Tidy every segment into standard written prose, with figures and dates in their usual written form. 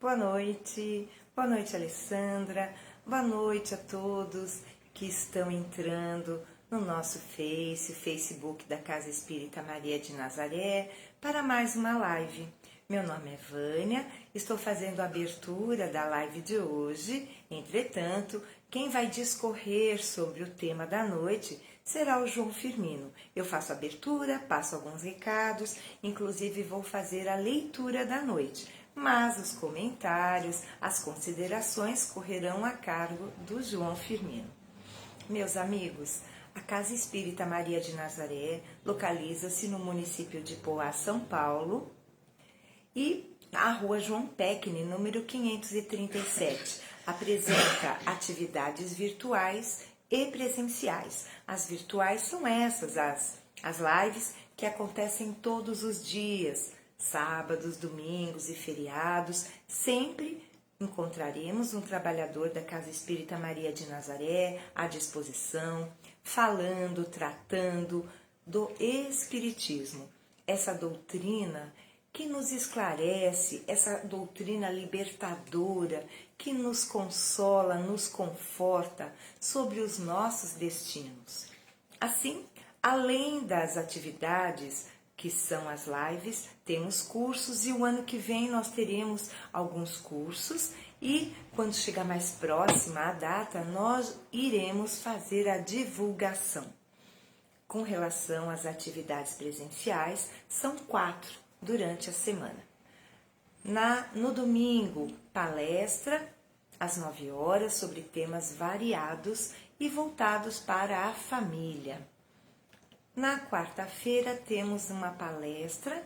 Boa noite, Alessandra, boa noite a todos que estão entrando no nosso Facebook da Casa Espírita Maria de Nazaré para mais uma live. Meu nome é Vânia, estou fazendo a abertura da live de hoje, entretanto, quem vai discorrer sobre o tema da noite será o João Firmino. Eu faço a abertura, passo alguns recados, inclusive vou fazer a leitura da noite, mas os comentários, as considerações correrão a cargo do João Firmino. Meus amigos, a Casa Espírita Maria de Nazaré localiza-se no município de Poá, São Paulo, e a Rua João Pecne, número 537, apresenta atividades virtuais e presenciais. As virtuais são essas, as lives que acontecem todos os dias, sábados, domingos e feriados. Sempre encontraremos um trabalhador da Casa Espírita Maria de Nazaré à disposição, falando, tratando do Espiritismo, essa doutrina que nos esclarece, essa doutrina libertadora, que nos consola, nos conforta sobre os nossos destinos. Assim, além das atividades que são as lives, temos cursos e o ano que vem nós teremos alguns cursos e quando chegar mais próxima a data, nós iremos fazer a divulgação. Com relação às atividades presenciais, são 4 durante a semana. No domingo, palestra às 9 horas sobre temas variados e voltados para a família. Na quarta-feira temos uma palestra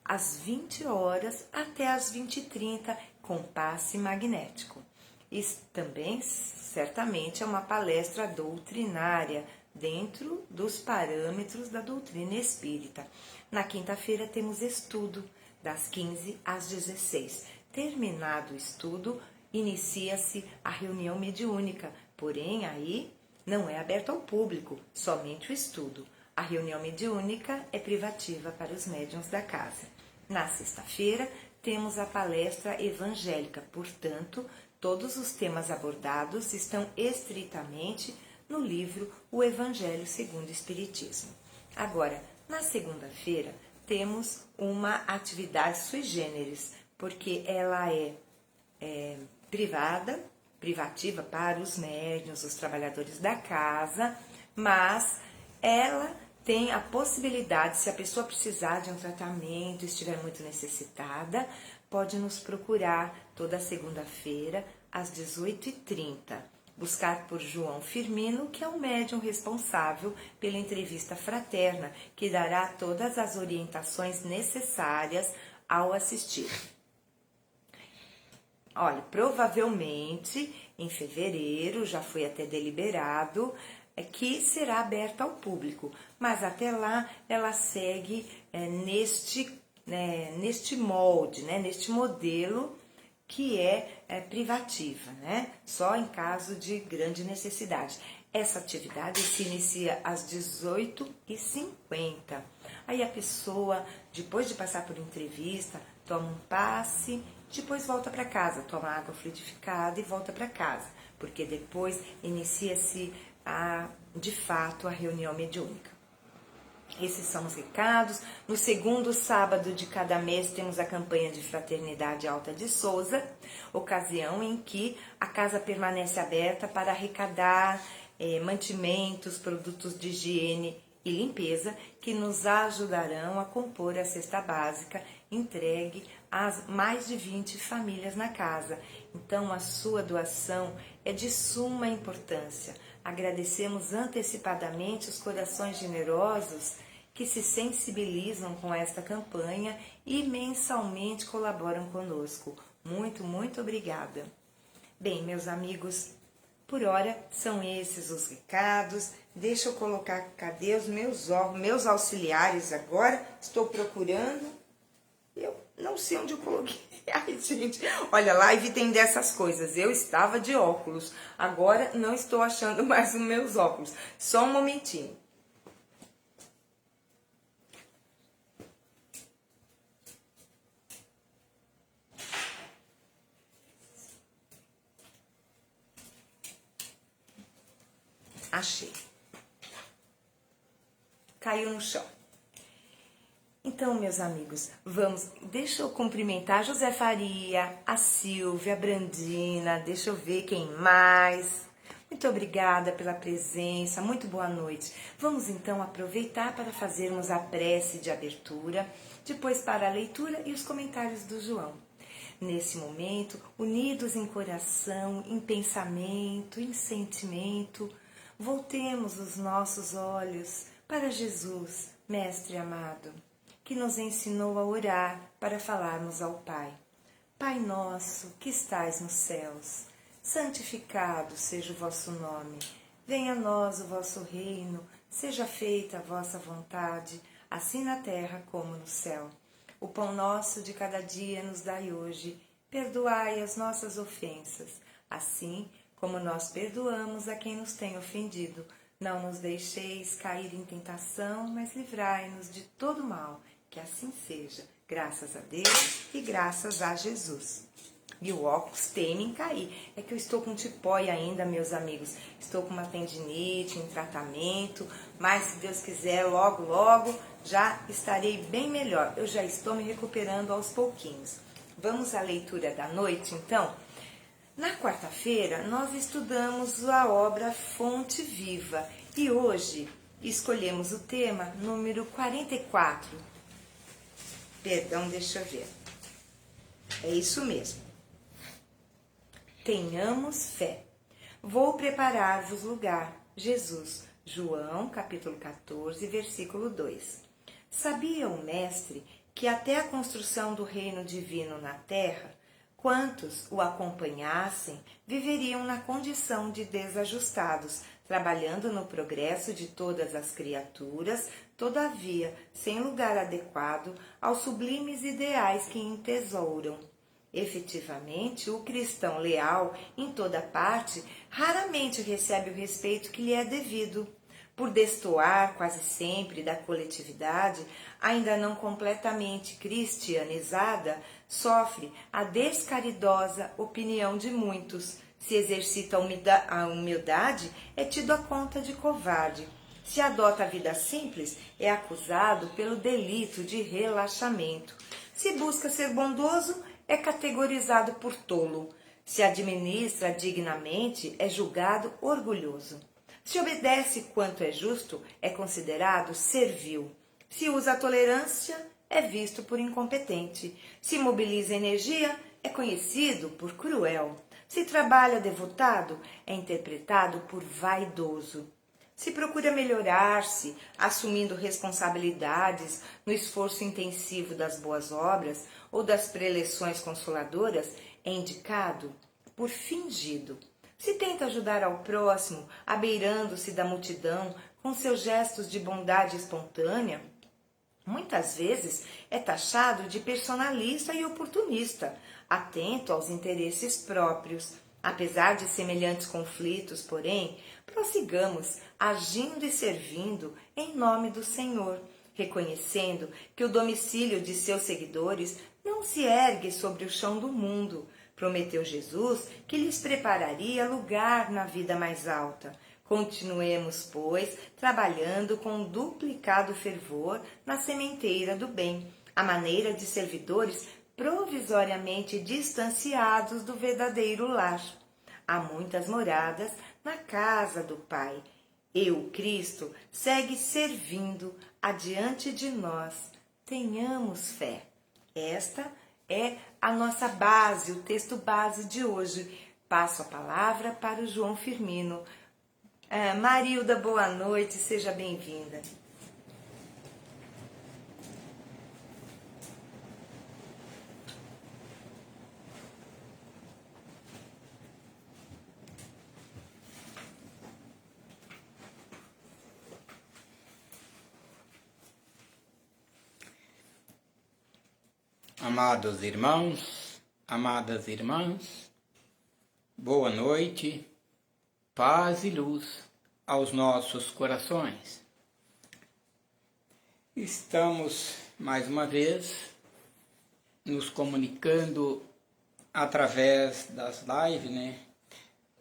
às 20 horas até às 20h30 com passe magnético. Isso também, certamente, é uma palestra doutrinária dentro dos parâmetros da doutrina espírita. Na quinta-feira temos estudo, das 15 às 16. Terminado o estudo, inicia-se a reunião mediúnica, porém aí não é aberto ao público, somente o estudo. A reunião mediúnica é privativa para os médiuns da casa. Na sexta-feira temos a palestra evangélica, portanto, todos os temas abordados estão estritamente no livro O Evangelho segundo o Espiritismo. Agora, na segunda-feira, temos uma atividade sui generis, porque ela é privativa para os médiuns, os trabalhadores da casa, mas ela tem a possibilidade, se a pessoa precisar de um tratamento, estiver muito necessitada, pode nos procurar toda segunda-feira às 18h30. Buscar por João Firmino, que é o médium responsável pela entrevista fraterna, que dará todas as orientações necessárias ao assistir. Olha, provavelmente em fevereiro, já foi até deliberado, que será aberta ao público, mas até lá ela segue neste molde, neste modelo que é privativa, só em caso de grande necessidade. Essa atividade se inicia às 18h50. Aí a pessoa, depois de passar por entrevista, toma um passe, depois volta para casa, toma água fluidificada e volta para casa, porque depois inicia-se de fato a reunião mediúnica. Esses são os recados. No segundo sábado de cada mês temos a campanha de Fraternidade Alta de Souza, ocasião em que a casa permanece aberta para arrecadar mantimentos, produtos de higiene e limpeza que nos ajudarão a compor a cesta básica entregue às mais de 20 famílias na casa. Então a sua doação é de suma importância. Agradecemos antecipadamente os corações generosos que se sensibilizam com esta campanha e mensalmente colaboram conosco. Muito, muito obrigada. Bem, meus amigos, por hora são esses os recados. Deixa eu colocar, cadê os meus auxiliares agora? Estou procurando. Eu não sei onde eu coloquei. Ai, gente, olha, live tem dessas coisas. Eu estava de óculos, agora não estou achando mais os meus óculos. Só um momentinho. Achei. Caiu no chão. Então, meus amigos, deixa eu cumprimentar a José Faria, a Silvia, a Brandina, deixa eu ver quem mais. Muito obrigada pela presença, muito boa noite. Vamos então aproveitar para fazermos a prece de abertura, depois para a leitura e os comentários do João. Nesse momento, unidos em coração, em pensamento, em sentimento, voltemos os nossos olhos para Jesus, Mestre amado, que nos ensinou a orar para falarmos ao Pai. Pai nosso, que estais nos céus, santificado seja o vosso nome. Venha a nós o vosso reino, seja feita a vossa vontade, assim na terra como no céu. O pão nosso de cada dia nos dai hoje. Perdoai as nossas ofensas, assim como nós perdoamos a quem nos tem ofendido. Não nos deixeis cair em tentação, mas livrai-nos de todo mal. Que assim seja, graças a Deus e graças a Jesus. E o óculos teme em cair. É que eu estou com tipóia ainda, meus amigos. Estou com uma tendinite em tratamento, mas se Deus quiser, logo, logo, já estarei bem melhor. Eu já estou me recuperando aos pouquinhos. Vamos à leitura da noite, então? Na quarta-feira, nós estudamos a obra Fonte Viva. E hoje escolhemos o tema número 44. Perdão, deixa eu ver. É isso mesmo. Tenhamos fé. Vou preparar-vos lugar. Jesus, João, capítulo 14, versículo 2. Sabia o mestre que até a construção do reino divino na terra, quantos o acompanhassem viveriam na condição de desajustados, trabalhando no progresso de todas as criaturas, todavia sem lugar adequado aos sublimes ideais que entesouram. Efetivamente, o cristão leal em toda parte raramente recebe o respeito que lhe é devido. Por destoar quase sempre da coletividade, ainda não completamente cristianizada, sofre a descaridosa opinião de muitos. Se exercita a humildade, é tido a conta de covarde. Se adota a vida simples, é acusado pelo delito de relaxamento. Se busca ser bondoso, é categorizado por tolo. Se administra dignamente, é julgado orgulhoso. Se obedece quanto é justo, é considerado servil. Se usa a tolerância, é visto por incompetente. Se mobiliza energia, é conhecido por cruel. Se trabalha devotado, é interpretado por vaidoso. Se procura melhorar-se, assumindo responsabilidades no esforço intensivo das boas obras ou das preleções consoladoras, é indicado por fingido. Se tenta ajudar ao próximo, abeirando-se da multidão com seus gestos de bondade espontânea, muitas vezes é taxado de personalista e oportunista, atento aos interesses próprios. Apesar de semelhantes conflitos, porém, prossigamos agindo e servindo em nome do Senhor, reconhecendo que o domicílio de seus seguidores não se ergue sobre o chão do mundo. Prometeu Jesus que lhes prepararia lugar na vida mais alta. Continuemos, pois, trabalhando com duplicado fervor na sementeira do bem, à maneira de servidores provisoriamente distanciados do verdadeiro lar. Há muitas moradas na casa do Pai. E o Cristo segue servindo adiante de nós. Tenhamos fé. Esta é a nossa base, o texto base de hoje. Passo a palavra para o João Firmino. Marilda, boa noite, seja bem-vinda. Amados irmãos, amadas irmãs, boa noite, paz e luz aos nossos corações. Estamos, mais uma vez, nos comunicando através das lives,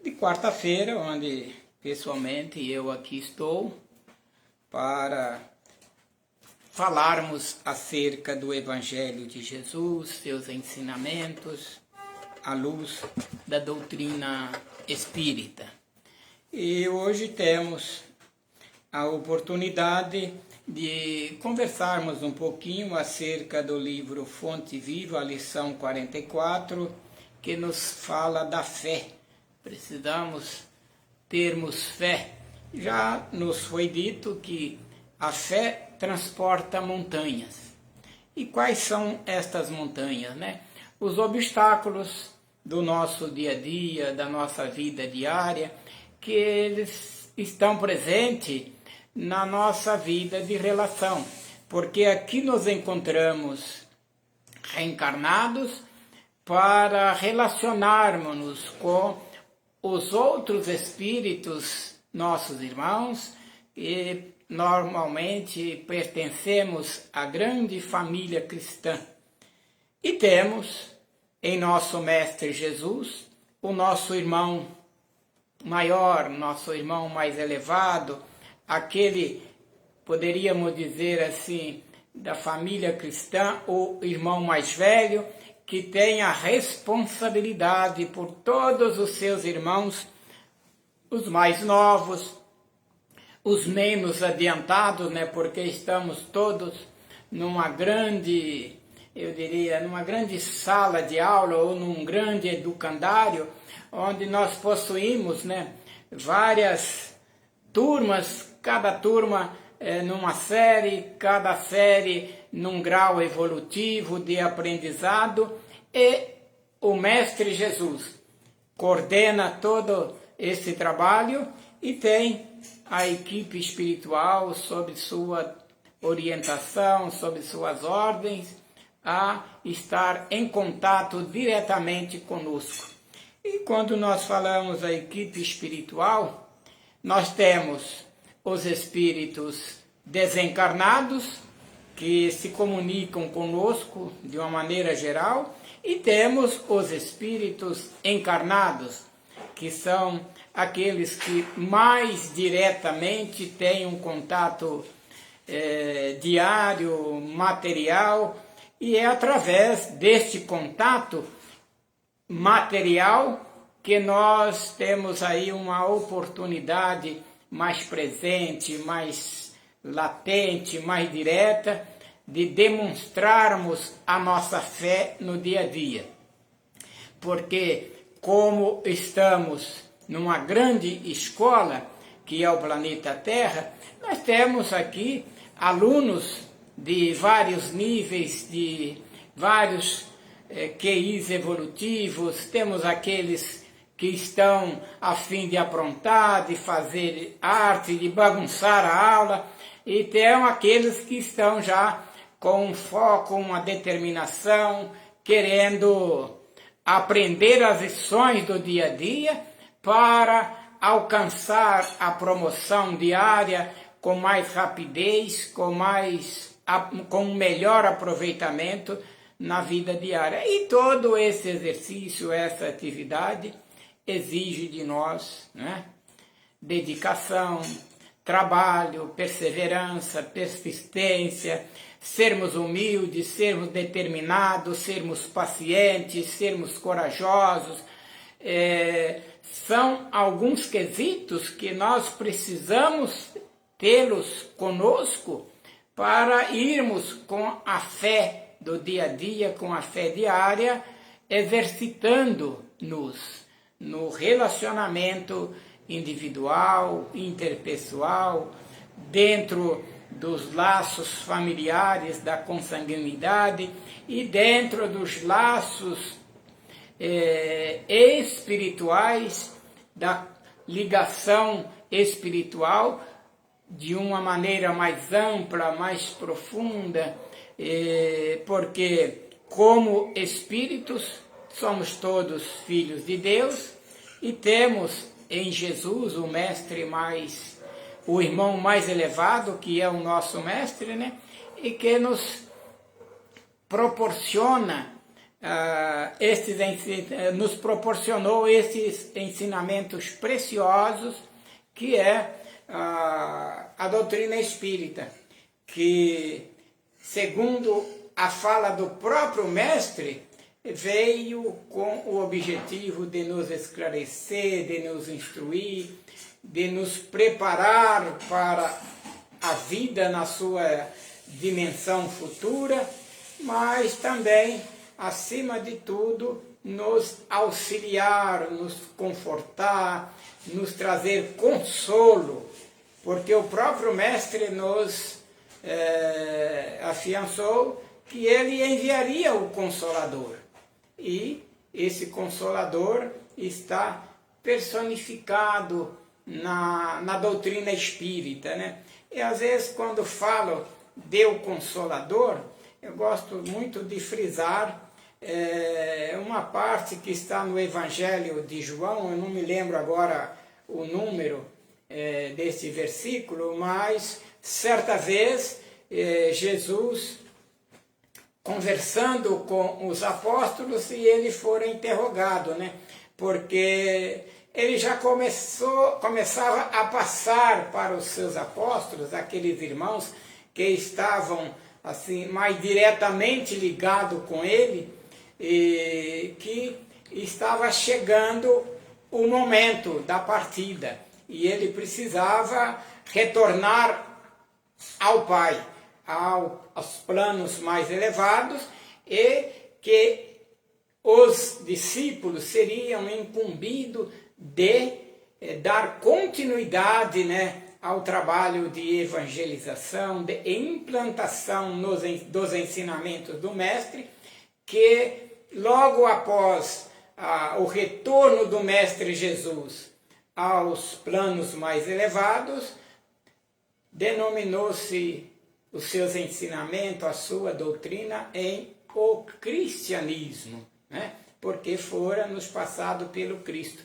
de quarta-feira, onde pessoalmente eu aqui estou para falarmos acerca do Evangelho de Jesus, seus ensinamentos, à luz da doutrina espírita. E hoje temos a oportunidade de conversarmos um pouquinho acerca do livro Fonte Viva, a lição 44, que nos fala da fé. Precisamos termos fé. Já nos foi dito que a fé transporta montanhas. E quais são estas montanhas, né? Os obstáculos do nosso dia a dia, da nossa vida diária, que eles estão presentes na nossa vida de relação, porque aqui nos encontramos reencarnados para relacionarmos-nos com os outros espíritos, nossos irmãos, e normalmente pertencemos à grande família cristã. E temos em nosso Mestre Jesus o nosso irmão maior, nosso irmão mais elevado, aquele, poderíamos dizer assim, da família cristã, o irmão mais velho, que tem a responsabilidade por todos os seus irmãos, os mais novos, os menos adiantados, né? Porque estamos todos numa grande, eu diria, numa grande sala de aula ou num grande educandário, onde nós possuímos, né, várias turmas, cada turma numa série, cada série num grau evolutivo de aprendizado, e o Mestre Jesus coordena todo esse trabalho e tem a equipe espiritual sob sua orientação, sob suas ordens, a estar em contato diretamente conosco. E quando nós falamos a equipe espiritual, nós temos os espíritos desencarnados, que se comunicam conosco de uma maneira geral, e temos os espíritos encarnados, que são aqueles que mais diretamente têm um contato diário, material, e é através deste contato material que nós temos aí uma oportunidade mais presente, mais latente, mais direta, de demonstrarmos a nossa fé no dia a dia. Porque como estamos numa grande escola, que é o planeta Terra, nós temos aqui alunos de vários níveis, de vários QIs evolutivos, temos aqueles que estão a fim de aprontar, de fazer arte, de bagunçar a aula, e temos aqueles que estão já com um foco, uma determinação, querendo aprender as lições do dia a dia para alcançar a promoção diária com mais rapidez, com melhor aproveitamento na vida diária. E todo esse exercício, essa atividade, exige de nós, né, dedicação, trabalho, perseverança, persistência, sermos humildes, sermos determinados, sermos pacientes, sermos corajosos. São alguns quesitos que nós precisamos tê-los conosco para irmos com a fé do dia a dia, com a fé diária, exercitando-nos no relacionamento individual, interpessoal, dentro dos laços familiares da consanguinidade e dentro dos laços espirituais, da ligação espiritual, de uma maneira mais ampla, mais profunda, porque como espíritos somos todos filhos de Deus e temos em Jesus o mestre o irmão mais elevado, que é o nosso mestre, né? E que nos proporciona nos proporcionou esses ensinamentos preciosos que é a doutrina espírita, que, segundo a fala do próprio mestre, veio com o objetivo de nos esclarecer, de nos instruir, de nos preparar para a vida na sua dimensão futura, mas também, acima de tudo, nos auxiliar, nos confortar, nos trazer consolo, porque o próprio mestre nos afiançou que ele enviaria o Consolador. E esse Consolador está personificado na doutrina espírita, né? E às vezes, quando falo de o Consolador, eu gosto muito de frisar uma parte que está no Evangelho de João. Eu não me lembro agora o número desse versículo, mas certa vez Jesus, conversando com os apóstolos, e ele fora interrogado, né? Porque ele já começava a passar para os seus apóstolos, aqueles irmãos que estavam assim mais diretamente ligados com ele, e que estava chegando o momento da partida e ele precisava retornar ao Pai, aos planos mais elevados, e que os discípulos seriam incumbidos de dar continuidade, né, ao trabalho de evangelização, de implantação dos ensinamentos do Mestre, que logo após o retorno do Mestre Jesus aos planos mais elevados, denominou-se os seus ensinamentos, a sua doutrina, em o cristianismo, né? Porque fora nos passado pelo Cristo.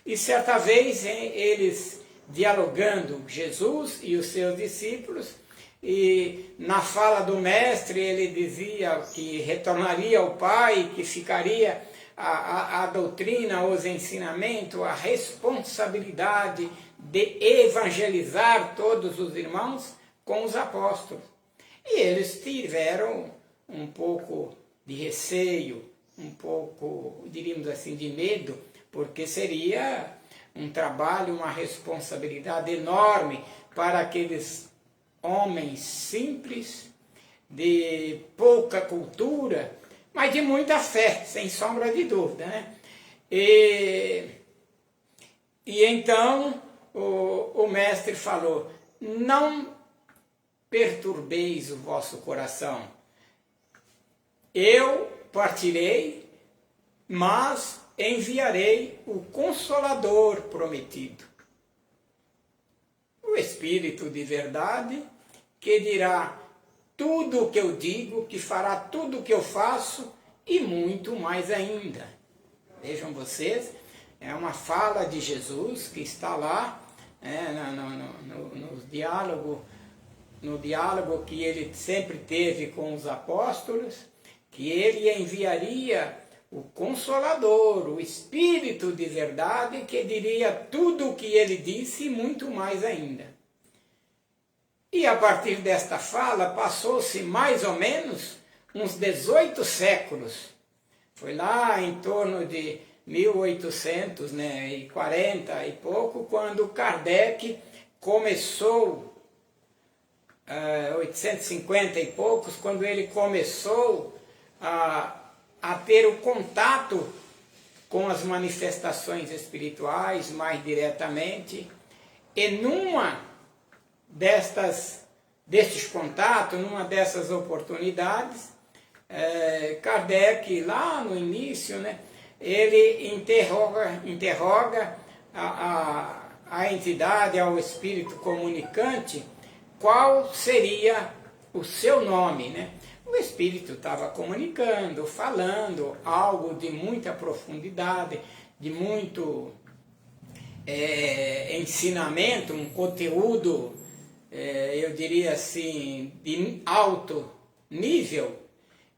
E certa vez, eles dialogando, Jesus e os seus discípulos, e na fala do Mestre ele dizia que retornaria ao Pai, que ficaria a doutrina, os ensinamentos, a responsabilidade de evangelizar todos os irmãos com os apóstolos. E eles tiveram um pouco de receio, um pouco, diríamos assim, de medo, porque seria um trabalho, uma responsabilidade enorme para aqueles homens simples, de pouca cultura, mas de muita fé, sem sombra de dúvida, né? E então o mestre falou: não perturbeis o vosso coração. Eu partirei, mas enviarei o Consolador prometido, o Espírito de verdade, que dirá tudo o que eu digo, que fará tudo o que eu faço e muito mais ainda. Vejam vocês, é uma fala de Jesus que está lá no diálogo que ele sempre teve com os apóstolos, que ele enviaria o Consolador, o Espírito de verdade, que diria tudo o que ele disse e muito mais ainda. E a partir desta fala passou-se mais ou menos uns 18 séculos. Foi lá em torno de 1840 e pouco, quando Kardec começou, 850 e poucos, quando ele começou a ter o contato com as manifestações espirituais mais diretamente, e numa destes contatos, numa dessas oportunidades, Kardec, lá no início, né, ele interroga a entidade, ao espírito comunicante, qual seria o seu nome, né? O espírito estava comunicando, falando algo de muita profundidade, de muito ensinamento, um conteúdo, eu diria assim, de alto nível.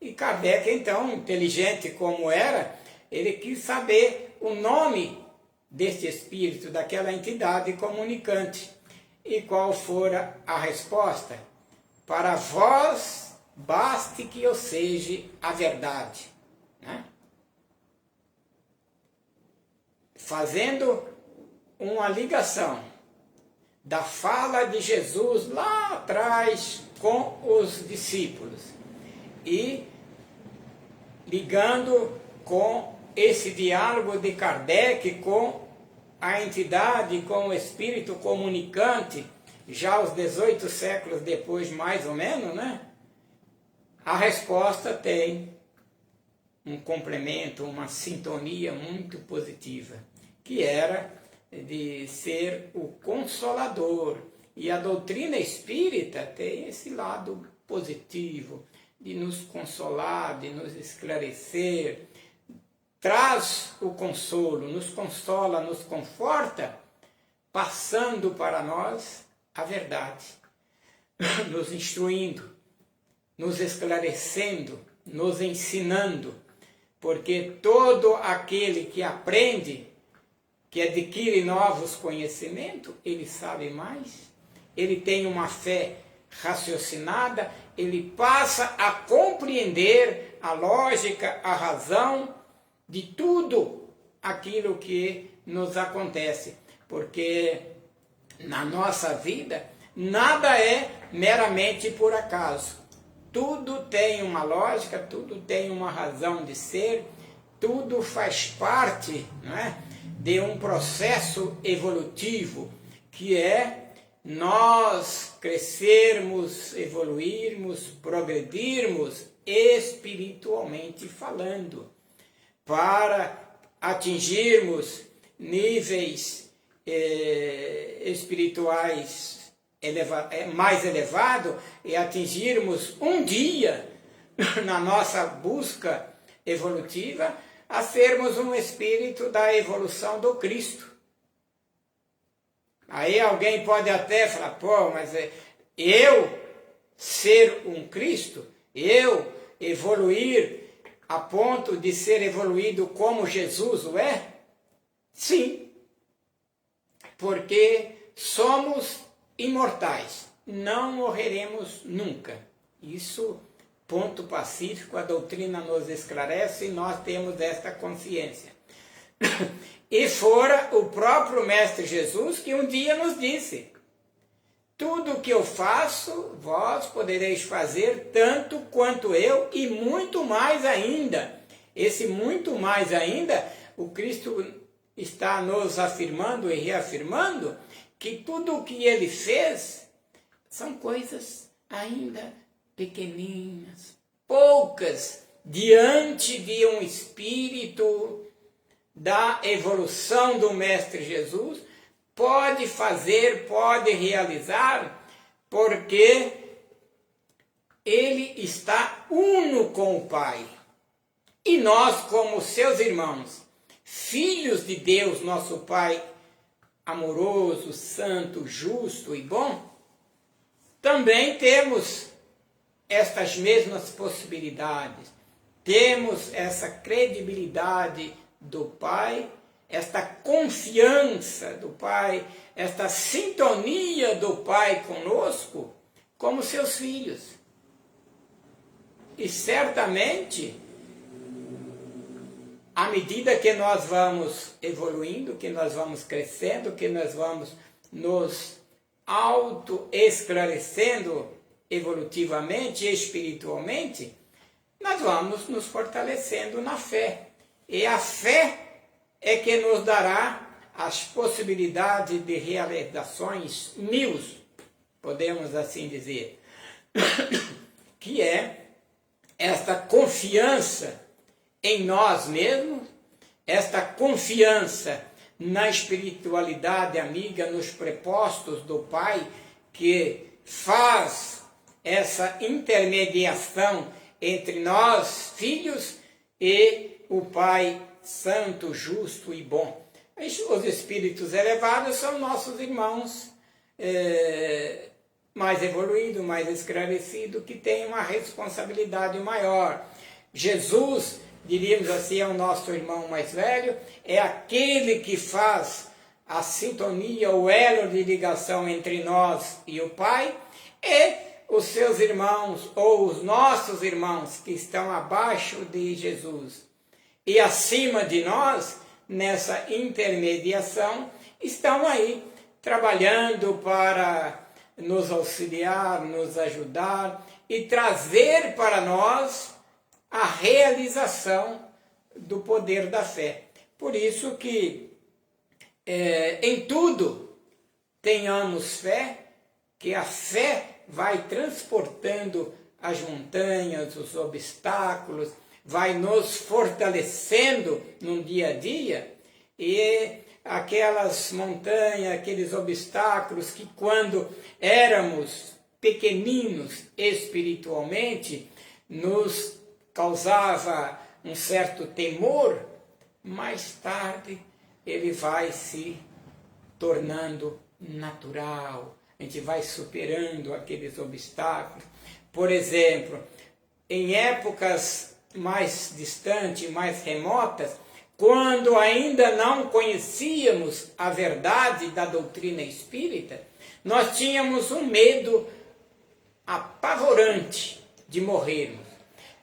E Kardec, então, inteligente como era, ele quis saber o nome deste espírito, daquela entidade comunicante. E qual fora a resposta? Para vós baste que eu seja a verdade. Né? Fazendo uma ligação da fala de Jesus lá atrás com os discípulos e ligando com esse diálogo de Kardec com a entidade, com o espírito comunicante, já os 18 séculos depois, mais ou menos, né? A resposta tem um complemento, uma sintonia muito positiva, que era de ser o consolador. E a doutrina espírita tem esse lado positivo, de nos consolar, de nos esclarecer, traz o consolo, nos consola, nos conforta, passando para nós a verdade, nos instruindo, nos esclarecendo, nos ensinando, porque todo aquele que aprende, que adquire novos conhecimentos, ele sabe mais, ele tem uma fé raciocinada, ele passa a compreender a lógica, a razão de tudo aquilo que nos acontece, porque na nossa vida nada é meramente por acaso. Tudo tem uma lógica, tudo tem uma razão de ser, tudo faz parte, não é, de um processo evolutivo, que é nós crescermos, evoluirmos, progredirmos espiritualmente falando, para atingirmos níveis espirituais mais elevados e atingirmos um dia, na nossa busca evolutiva, a sermos um espírito da evolução do Cristo. Aí alguém pode até falar, pô, mas eu ser um Cristo, eu evoluir a ponto de ser evoluído como Jesus o é? Sim, porque somos imortais, não morreremos nunca. Isso, ponto pacífico, a doutrina nos esclarece e nós temos esta consciência. E fora o próprio Mestre Jesus que um dia nos disse: tudo o que eu faço, vós podereis fazer tanto quanto eu e muito mais ainda. Esse muito mais ainda, o Cristo está nos afirmando e reafirmando que tudo o que ele fez são coisas ainda pequeninas, poucas, diante de um espírito da evolução do Mestre Jesus, pode fazer, pode realizar, porque ele está uno com o Pai. E nós, como seus irmãos, filhos de Deus, nosso Pai amoroso, santo, justo e bom, também temos estas mesmas possibilidades, temos essa credibilidade do Pai, esta confiança do Pai, esta sintonia do Pai conosco, como seus filhos. E certamente, à medida que nós vamos evoluindo, que nós vamos crescendo, que nós vamos nos auto-esclarecendo evolutivamente e espiritualmente, nós vamos nos fortalecendo na fé. E a fé é que nos dará as possibilidades de realizações mil, podemos assim dizer, que é esta confiança em nós mesmos, esta confiança na espiritualidade amiga, nos prepostos do Pai, que faz essa intermediação entre nós, filhos, e o Pai santo, justo e bom. Os espíritos elevados são nossos irmãos mais evoluídos, mais esclarecidos, que têm uma responsabilidade maior. Jesus diríamos assim, é o nosso irmão mais velho, é aquele que faz a sintonia, o elo de ligação entre nós e o Pai, e os seus irmãos, ou os nossos irmãos que estão abaixo de Jesus e acima de nós, nessa intermediação, estão aí trabalhando para nos auxiliar, nos ajudar e trazer para nós a realização do poder da fé. Por isso que em tudo tenhamos fé, que a fé vai transportando as montanhas, os obstáculos, vai nos fortalecendo no dia a dia, e aquelas montanhas, aqueles obstáculos que quando éramos pequeninos espiritualmente, nos causava um certo temor, mais tarde ele vai se tornando natural, a gente vai superando aqueles obstáculos. Por exemplo, em épocas mais distantes, mais remotas, quando ainda não conhecíamos a verdade da doutrina espírita, nós tínhamos um medo apavorante de morrermos.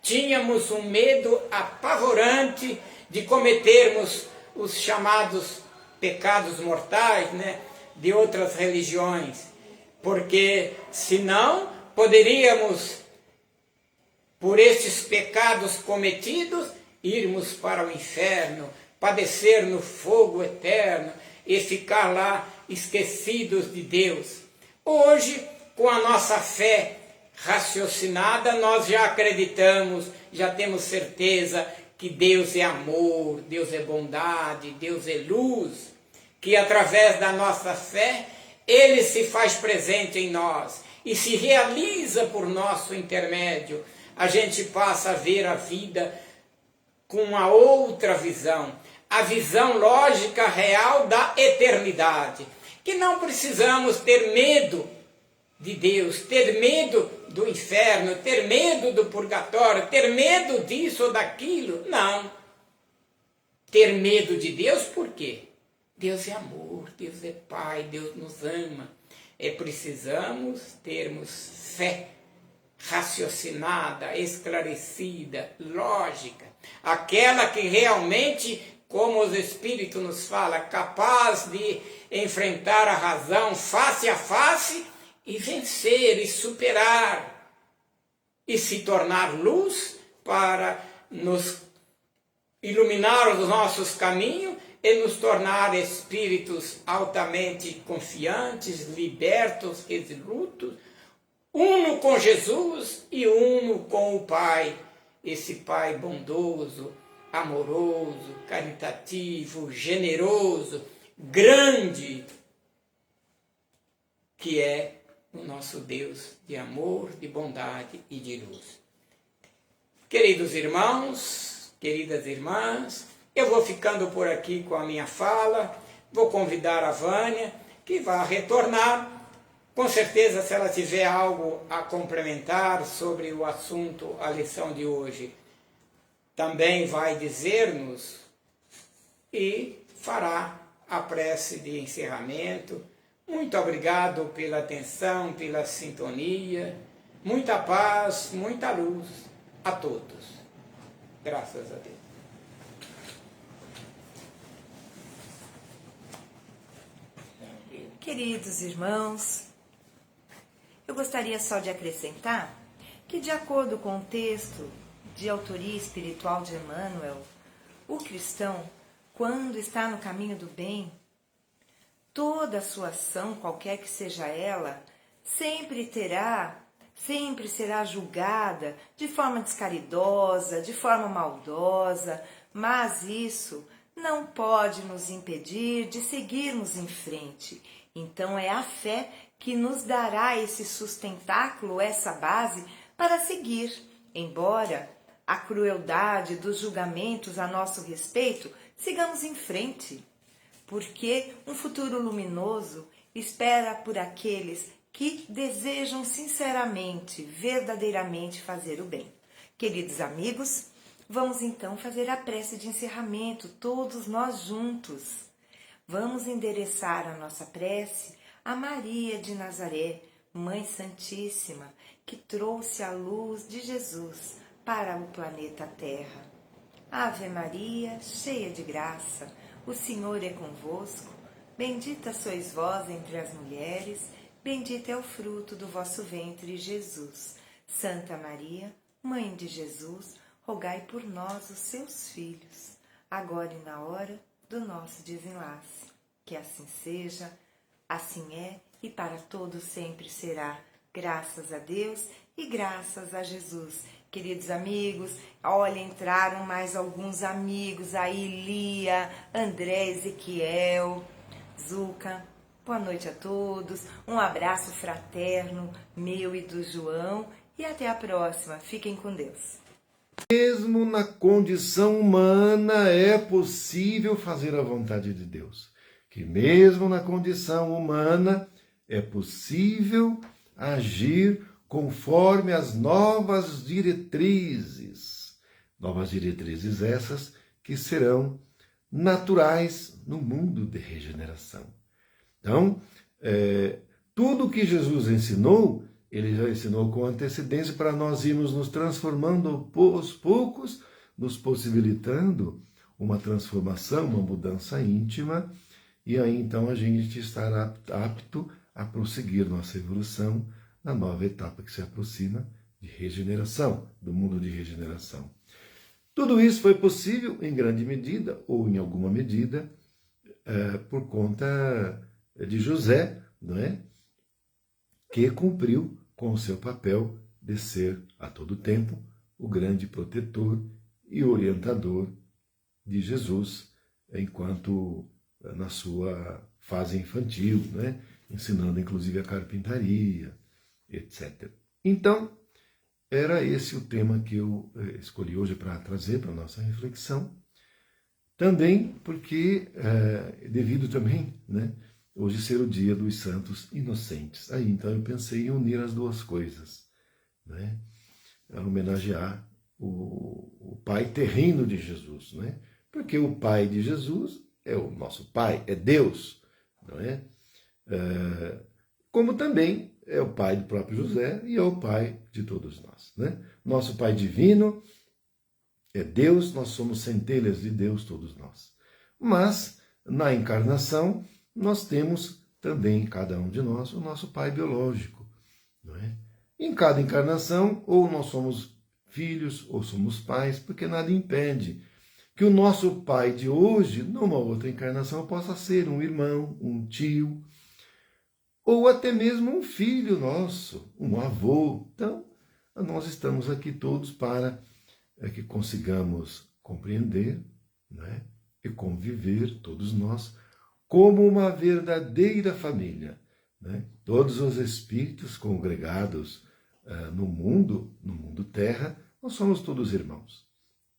Tínhamos um medo apavorante de cometermos os chamados pecados mortais, né, de outras religiões, porque senão poderíamos, por esses pecados cometidos, irmos para o inferno, padecer no fogo eterno e ficar lá esquecidos de Deus. Hoje, com a nossa fé raciocinada, nós já acreditamos, já temos certeza que Deus é amor, Deus é bondade, Deus é luz, que através da nossa fé, Ele se faz presente em nós e se realiza por nosso intermédio. A gente passa a ver a vida com uma outra visão, a visão lógica real da eternidade, que não precisamos ter medo de Deus, ter medo do inferno, ter medo do purgatório, ter medo disso ou daquilo. Não. Ter medo de Deus, por quê? Deus é amor, Deus é Pai, Deus nos ama. Precisamos termos fé raciocinada, esclarecida, lógica, aquela que realmente, como os Espíritos nos falam, capaz de enfrentar a razão face a face e vencer e superar e se tornar luz para nos iluminar os nossos caminhos e nos tornar espíritos altamente confiantes, libertos, resolutos, uno com Jesus e uno com o Pai, esse Pai bondoso, amoroso, caritativo, generoso, grande, que é o nosso Deus de amor, de bondade e de luz. Queridos irmãos, queridas irmãs, eu vou ficando por aqui com a minha fala, vou convidar a Vânia, que vai retornar. Com certeza, se ela tiver algo a complementar sobre o assunto, a lição de hoje, também vai dizer-nos e fará a prece de encerramento. Muito obrigado pela atenção, pela sintonia, muita paz, muita luz a todos. Graças a Deus. Queridos irmãos, eu gostaria só de acrescentar que, de acordo com o texto de autoria espiritual de Emmanuel, o cristão, quando está no caminho do bem, toda a sua ação, qualquer que seja ela, sempre será julgada de forma descaridosa, de forma maldosa, mas isso não pode nos impedir de seguirmos em frente. Então é a fé que nos dará esse sustentáculo, essa base para seguir, embora a crueldade dos julgamentos a nosso respeito, sigamos em frente, porque um futuro luminoso espera por aqueles que desejam sinceramente, verdadeiramente fazer o bem. Queridos amigos, Vamos então fazer a prece de encerramento, todos nós juntos. Vamos endereçar a nossa prece a Maria de Nazaré, Mãe Santíssima, que trouxe a luz de Jesus para o planeta Terra. Ave Maria, cheia de graça, o Senhor é convosco. Bendita sois vós entre as mulheres, bendito é o fruto do vosso ventre, Jesus. Santa Maria, Mãe de Jesus, rogai por nós, os seus filhos, agora e na hora do nosso desenlace. Que assim seja, assim é e para todos sempre será. Graças a Deus e graças a Jesus. Queridos amigos, olha, entraram mais alguns amigos aí, Lia, André, Ezequiel, Zuca. Boa noite a todos, um abraço fraterno, meu e do João, e até a próxima. Fiquem com Deus. Mesmo na condição humana é possível fazer a vontade de Deus. Que mesmo na condição humana é possível agir conforme as novas diretrizes. Novas diretrizes essas que serão naturais no mundo de regeneração. Então, tudo que Jesus ensinou, ele já ensinou com antecedência para nós irmos nos transformando aos poucos, nos possibilitando uma transformação, uma mudança íntima, e aí então a gente estará apto a prosseguir nossa evolução na nova etapa que se aproxima de regeneração, do mundo de regeneração. Tudo isso foi possível em grande medida, ou em alguma medida, por conta de José, não é? Que cumpriu com o seu papel de ser, a todo tempo, o grande protetor e orientador de Jesus, enquanto na sua fase infantil, né? Ensinando inclusive a carpintaria, etc. Então, era esse o tema que eu escolhi hoje para trazer para a nossa reflexão. Também porque, devido também, né, hoje ser o dia dos santos inocentes. Aí, então, eu pensei em unir as duas coisas, né? Homenagear o pai terreno de Jesus, né? Porque o pai de Jesus é o nosso pai, é Deus, não é? Como também é o pai do próprio José e é o pai de todos nós, né? Nosso pai divino é Deus, nós somos centelhas de Deus, todos nós. Mas, na encarnação, nós temos também, cada um de nós, o nosso pai biológico, não é? Em cada encarnação, ou nós somos filhos, ou somos pais, porque nada impede que o nosso pai de hoje, numa outra encarnação, possa ser um irmão, um tio, ou até mesmo um filho nosso, um avô. Então, nós estamos aqui todos para que consigamos compreender, né, e conviver, todos nós, como uma verdadeira família, né? Todos os espíritos congregados no mundo terra, nós somos todos irmãos.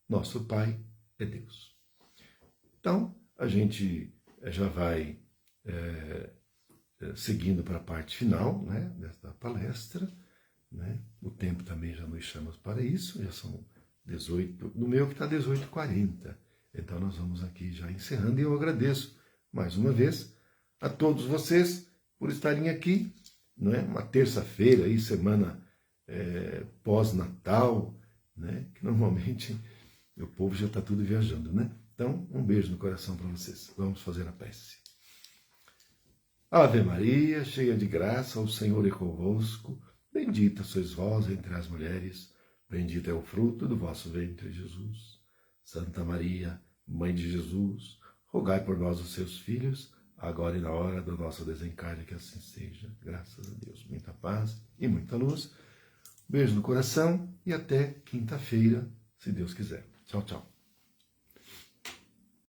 Nosso Pai é Deus. Então, a gente já vai seguindo para a parte final, né, desta palestra, né? O tempo também já nos chama para isso, já são 18, no meu que está 18h40. Então nós vamos aqui já encerrando, e eu agradeço mais uma vez a todos vocês por estarem aqui, não é? Uma terça-feira, aí, semana pós-Natal, né? Que normalmente o povo já está tudo viajando, né? Então, um beijo no coração para vocês. Vamos fazer a prece. Ave Maria, cheia de graça, o Senhor é convosco. Bendita sois vós entre as mulheres, bendito é o fruto do vosso ventre, Jesus. Santa Maria, Mãe de Jesus, rogai por nós, os seus filhos, agora e na hora do nosso desencarne, que assim seja. Graças a Deus. Muita paz e muita luz. Beijo no coração e até quinta-feira, se Deus quiser. Tchau, tchau.